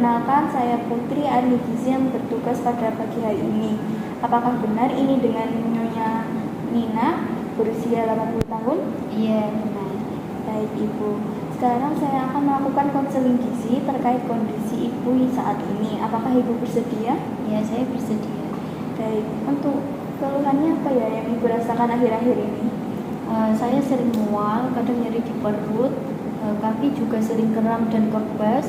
Perkenalkan, saya Putri ahli gizi yang bertugas pada pagi hari ini. Apakah benar ini dengan Nyonya Nina berusia 80 tahun? Iya, benar. Baik, Ibu. Sekarang saya akan melakukan konseling gizi terkait kondisi Ibu saat ini. Apakah Ibu bersedia? Iya, saya bersedia. Baik, untuk keluhannya apa ya yang Ibu rasakan akhir-akhir ini? Saya sering mual, kadang nyeri di perut, kaki juga sering kram dan kebas,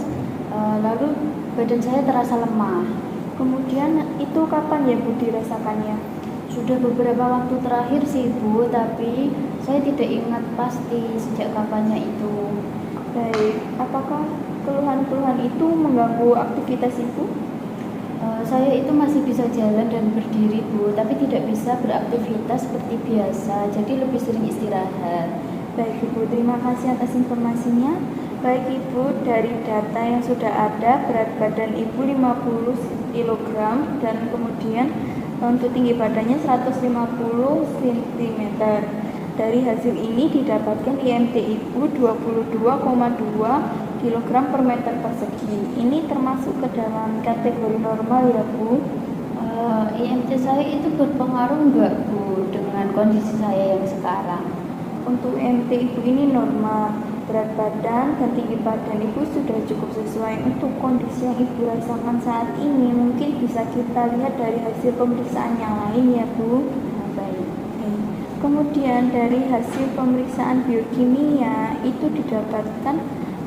lalu badan saya terasa lemah. Kemudian itu kapan ya Bu dirasakannya? Sudah beberapa waktu terakhir sih Bu, tapi saya tidak ingat pasti sejak kapannya itu. Baik, apakah keluhan-keluhan itu mengganggu aktivitas Ibu? Saya itu masih bisa jalan dan berdiri Bu, tapi tidak bisa beraktivitas seperti biasa, jadi lebih sering istirahat. Baik Ibu, terima kasih atas informasinya. Baik Ibu, dari data yang sudah ada, berat badan Ibu 50 kg dan kemudian untuk tinggi badannya 150 cm. Dari hasil ini didapatkan IMT Ibu 22,2 kg per meter persegi. Ini termasuk ke dalam kategori normal ya Bu. IMT saya itu berpengaruh enggak Bu dengan kondisi saya yang sekarang? Untuk IMT Ibu ini normal, berat badan dan tinggi badan Ibu sudah cukup sesuai untuk kondisi yang Ibu rasakan saat ini. Mungkin bisa kita lihat dari hasil pemeriksaan yang lain ya Bu. Baik. Kemudian dari hasil pemeriksaan biokimia itu didapatkan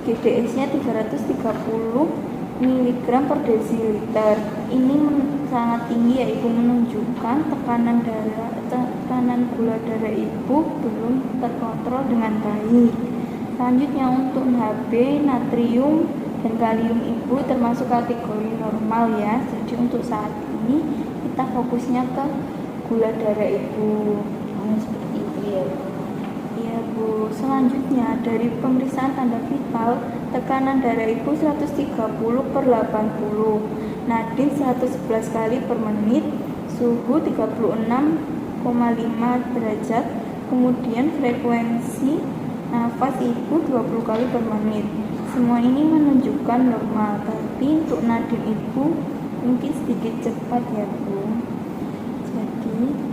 GDS-nya 330 mg per desiliter. Ini sangat tinggi ya Ibu, menunjukkan tekanan gula darah Ibu belum terkontrol dengan baik. Selanjutnya untuk Hb, natrium dan kalium Ibu termasuk kategori normal ya. Jadi untuk saat ini kita fokusnya ke gula darah Ibu. Seperti itu ya Bu. Iya Bu, selanjutnya dari pemeriksaan tanda vital, tekanan darah Ibu 130/80, nadin 111 kali per menit, suhu 36,5 derajat, kemudian frekuensi nafas Ibu 20 kali per menit. Semua ini menunjukkan normal, tapi untuk nadin Ibu mungkin sedikit cepat ya Bu. Jadi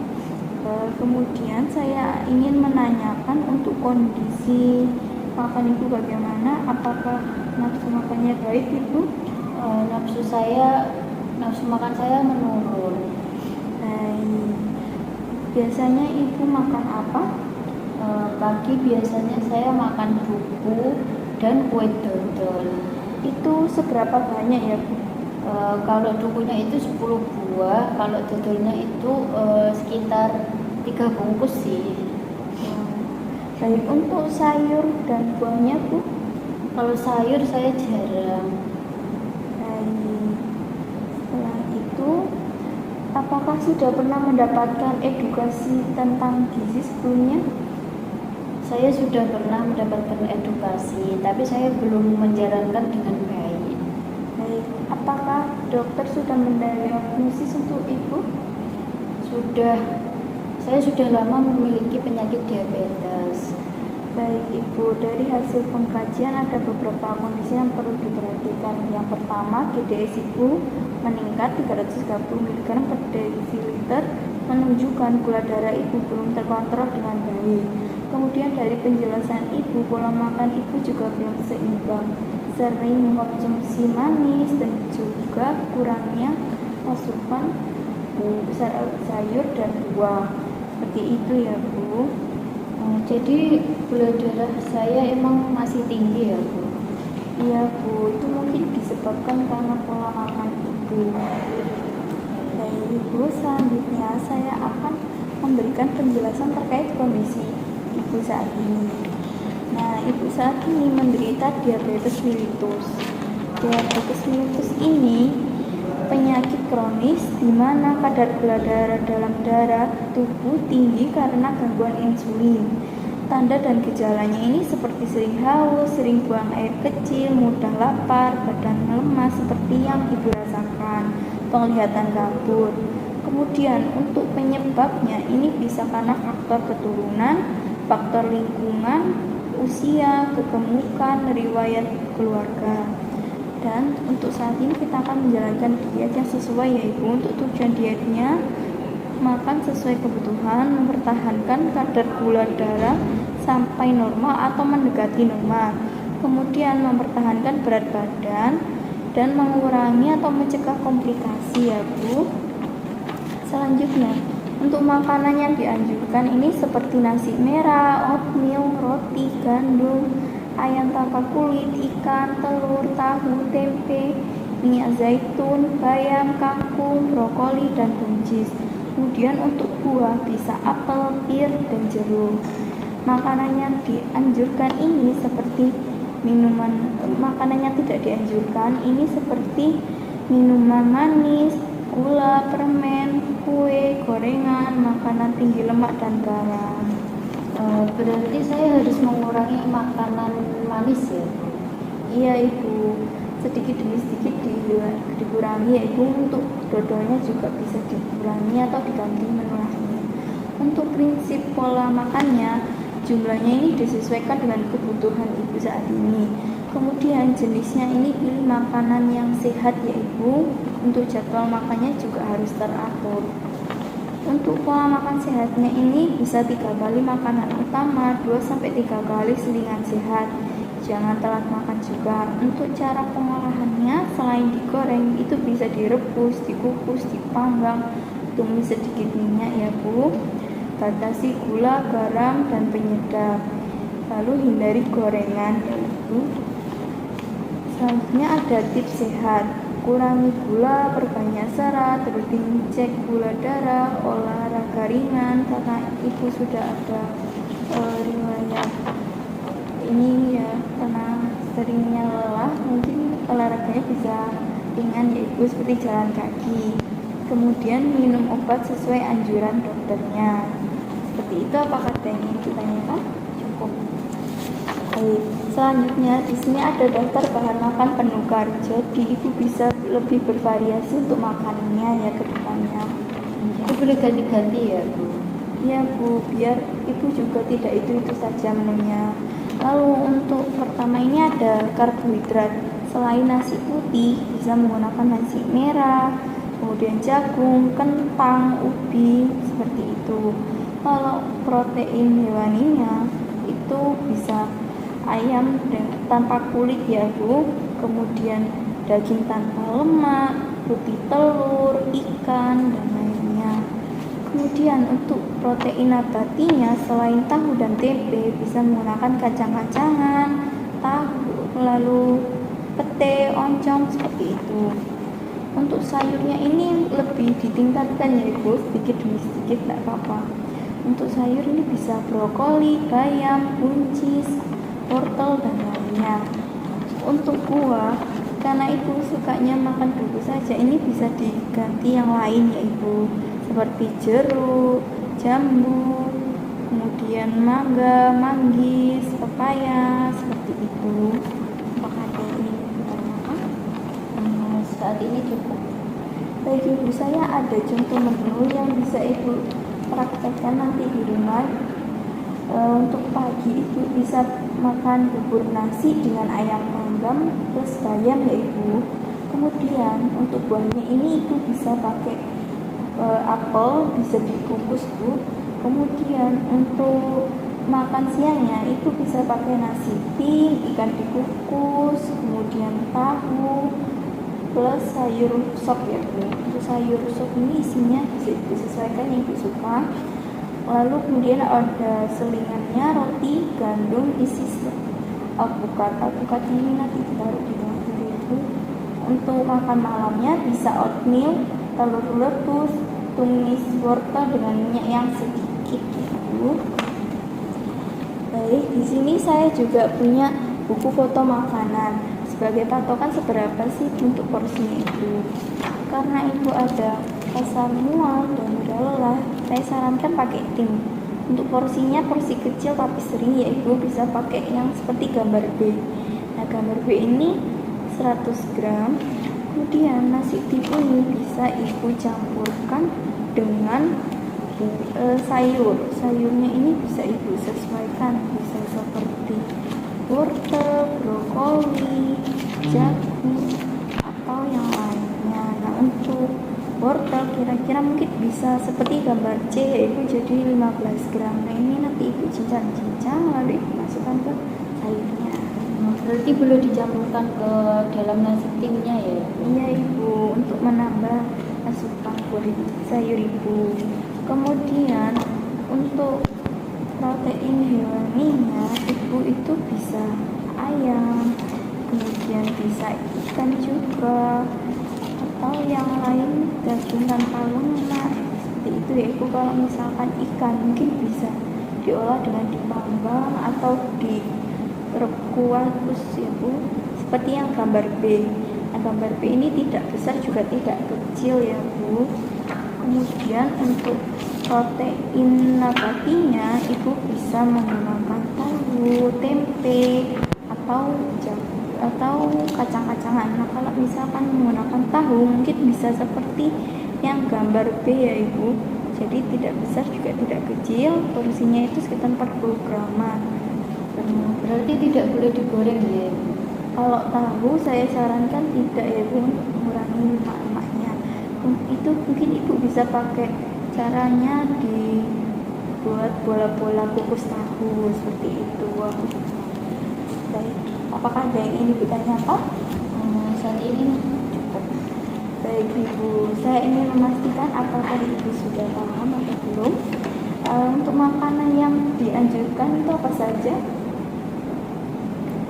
kemudian saya ingin menanyakan untuk kondisi makan Ibu bagaimana? Apakah nafsu makannya baik Ibu? Nafsu makan saya menurun. Baik. Biasanya Ibu makan apa? Pagi biasanya saya makan buku dan kue dodol. Itu seberapa banyak ya Bu? Kalau dukunya itu 10 buah, kalau dodolnya itu sekitar 3 bungkus sih. Baik, untuk sayur dan buahnya Bu? Kalau sayur saya jarang. Baik. Setelah itu, apakah sudah pernah mendapatkan edukasi tentang gizi sebelumnya? Saya sudah pernah mendapatkan edukasi, tapi saya belum menjalankan dengan baik. Baik, apakah dokter sudah mendiagnosis untuk Ibu? Sudah. Saya sudah lama memiliki penyakit diabetes. Baik Ibu, dari hasil pengkajian ada beberapa kondisi yang perlu diperhatikan. Yang pertama, GDS Ibu meningkat 330 mg per desiliter, menunjukkan gula darah Ibu belum terkontrol dengan baik. Kemudian dari penjelasan Ibu, pola makan Ibu juga belum seimbang, sering mengkonsumsi manis dan juga kurangnya asupan sayur dan buah. Seperti itu ya Bu. Jadi gula darah saya emang masih tinggi ya Bu? Iya Bu, itu mungkin disebabkan karena pola makan Ibu. Baik Ibu, selanjutnya saya akan memberikan penjelasan terkait kondisi Ibu saat ini. Nah, Ibu saat ini menderita diabetes mellitus. Diabetes mellitus ini penyakit kronis di mana kadar gula darah dalam darah tubuh tinggi karena gangguan insulin. Tanda dan gejalanya ini seperti sering haus, sering buang air kecil, mudah lapar, badan lemas seperti yang Ibu rasakan, penglihatan kabut. Kemudian untuk penyebabnya ini bisa karena faktor keturunan, faktor lingkungan, usia, kegemukan, riwayat keluarga. Dan untuk saat ini kita akan menjalankan diet yang sesuai, yaitu untuk tujuan dietnya makan sesuai kebutuhan, mempertahankan kadar gula darah sampai normal atau mendekati normal, kemudian mempertahankan berat badan dan mengurangi atau mencegah komplikasi ya Bu. Selanjutnya, untuk makanan yang dianjurkan ini seperti nasi merah, oatmeal, roti, gandum, ayam tanpa kulit, ikan, telur, tahu, tempe, minyak zaitun, bayam, kangkung, brokoli, dan buncis. Kemudian untuk buah bisa apel, pir, dan jeruk. Makanan yang dianjurkan ini seperti makanan yang tidak dianjurkan ini seperti minuman manis, gula, permen, kue, gorengan, makanan tinggi lemak, dan garam. Berarti saya harus mengurangi makanan manis ya? Iya Ibu, sedikit demi sedikit dikurangi ya Ibu. Untuk dodolnya juga bisa dikurangi atau diganti menu lainnya. Untuk prinsip pola makannya, jumlahnya ini disesuaikan dengan kebutuhan Ibu saat ini. Kemudian jenisnya ini pilih makanan yang sehat ya Ibu. Untuk jadwal makannya juga harus teratur. Untuk pola makan sehatnya ini bisa 3 kali makanan utama, 2-3 kali selingan sehat. Jangan telat makan juga. Untuk cara pengolahannya, selain digoreng, itu bisa direbus, dikukus, dipanggang, tumis sedikit minyak ya Bu. Batasi gula, garam, dan penyedap. Lalu hindari gorengan ya Bu. Selanjutnya ada tips sehat. Kurangi gula, perbanyak serat, rutin cek gula darah, olahraga ringan karena Ibu sudah ada riwayat ini ya, karena seringnya lelah, mungkin olahraganya bisa ringan ya Ibu, seperti jalan kaki. Kemudian minum obat sesuai anjuran dokternya. Seperti itu, apakah ada yang ingin ditanyakan? Cukup. Baik, selanjutnya di sini ada daftar bahan makan penukar. Jadi Ibu bisa lebih bervariasi untuk makanannya ya ke depannya. Itu boleh ganti-ganti ya Bu? Iya Bu, biar Ibu juga tidak itu saja menunya. Lalu untuk pertama ini ada karbohidrat. Selain nasi putih, bisa menggunakan nasi merah, kemudian jagung, kentang, ubi, seperti itu. Kalau protein hewaninya itu bisa ayam tanpa kulit ya Bu, kemudian daging tanpa lemak, putih telur, ikan, dan lainnya. Kemudian untuk protein nabatinya selain tahu dan tempe bisa menggunakan kacang-kacangan, tahu, lalu pete, oncom, seperti itu. Untuk sayurnya ini lebih ditingkatkan ya Ibu, sedikit demi sedikit tidak apa-apa. Untuk sayur ini bisa brokoli, bayam, buncis, wortel, dan lainnya. Untuk buah, karena Ibu sukanya makan buku saja, ini bisa diganti yang lain ya Ibu, seperti jeruk, jambu, kemudian mangga, manggis, pepaya, seperti itu. Apakah ada yang ingin ditanyakan? Saat ini cukup. Baik Ibu, saya ada contoh menu yang bisa Ibu praktekkan nanti di rumah. Untuk pagi Ibu bisa makan bubur nasi dengan ayam panggang plus bayam ya Ibu. Kemudian untuk buahnya ini Ibu bisa pakai apel, bisa dikukus Bu. Kemudian untuk makan siangnya Ibu bisa pakai nasi tim, ikan dikukus, kemudian tahu plus sayur sop ya Bu. Untuk sayur sop ini isinya bisa disesuaikan yang Ibu suka. Lalu kemudian ada selingannya roti gandum isi alpukat ini nanti ditaruh di tengah itu. Untuk makan malamnya bisa oatmeal, telur rebus, tumis wortel dengan minyak yang sedikit gitu. Baik, di sini saya juga punya buku foto makanan sebagai patokan seberapa sih untuk porsinya itu. Karena Ibu ada rasa mual dan mudah lelah, saya sarankan pakai tim. Untuk porsinya porsi kecil tapi sering ya Ibu bisa pakai yang seperti gambar B. Nah gambar B ini 100 gram. Kemudian nasi tim ini bisa Ibu campurkan dengan sayurnya ini bisa Ibu sesuaikan, bisa seperti wortel, brokoli, pajak atau yang lainnya. Nah, untuk wortel kira-kira mungkin bisa seperti gambar C, yaitu jadi 15 gram. Nah, ini nanti ibu cincang-cincang lalu ibu masukkan ke sayurnya. Berarti belum dicampurkan ke dalam nasi timnya ya? Iya ibu, untuk menambah asupan kulit sayur ibu. Kemudian untuk protein hewaninya ibu itu bisa ayam, kemudian bisa ikan juga, atau yang lain daging tanpa lemak seperti itu ya ibu. Kalau misalkan ikan mungkin bisa diolah dengan dipanggang atau kukus ya bu, seperti yang gambar B. Nah, gambar B ini tidak besar juga tidak kecil ya bu. Kemudian untuk protein nabatinya ibu bisa menggunakan tahu, tempe, atau kacang-kacangan. Nah, kalau misalkan menggunakan tahu mungkin bisa seperti yang gambar B ya ibu, jadi tidak besar juga tidak kecil, porsinya itu sekitar 40 gram. Berarti tidak boleh digoreng ya? Kalau tahu saya sarankan tidak ya bu, untuk mengurangi lemak-lemaknya. Itu mungkin ibu bisa pakai caranya dibuat bola-bola kukus tahu seperti itu. Baik, apakah ada yang ingin ibu tanyakan? Saat ini cukup. Baik ibu, saya ingin memastikan apakah ibu sudah paham atau belum. Untuk makanan yang dianjurkan itu apa saja?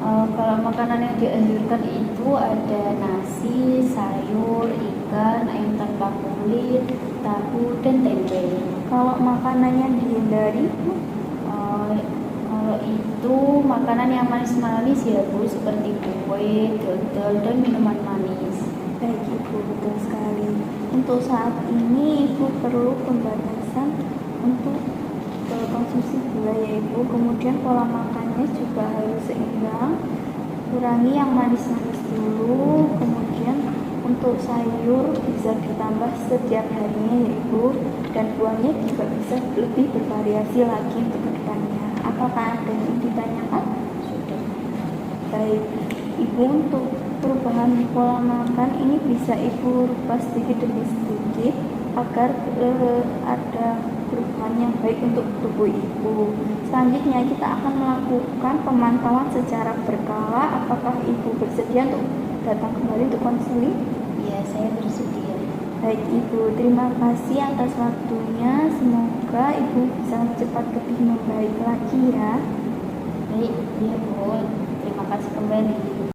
Kalau makanan yang dianjurkan itu ada nasi, sayur, ikan, ayam tanpa kulit, tahu, dan tempe. Kalau makanan yang dihindari? Kalau itu makanan yang manis-manis ya bu, seperti kue, dodol, dan minuman manis. Baik ibu, betul sekali. Untuk saat ini ibu perlu pembatasan untuk konsumsi gula ya ibu. Kemudian pola makannya juga harus seimbang, kurangi yang manis-manis dulu. Kemudian untuk sayur bisa ditambah setiap harinya ya ibu, dan buahnya juga bisa lebih bervariasi lagi untuk kedepannya. Apakah ada yang ditanyakan? Sudah. Baik ibu, untuk perubahan pola makan ini bisa ibu rubah sedikit demi sedikit agar ada perubahan yang baik untuk tubuh ibu. Selanjutnya kita akan melakukan pemantauan secara berkala. Apakah ibu bersedia untuk datang kembali untuk konseling? Ya, saya bersedia. Baik ibu, terima kasih atas waktunya. Semoga ibu bisa cepat lebih membaik lagi ya. Baik, ya bu. Terima kasih kembali.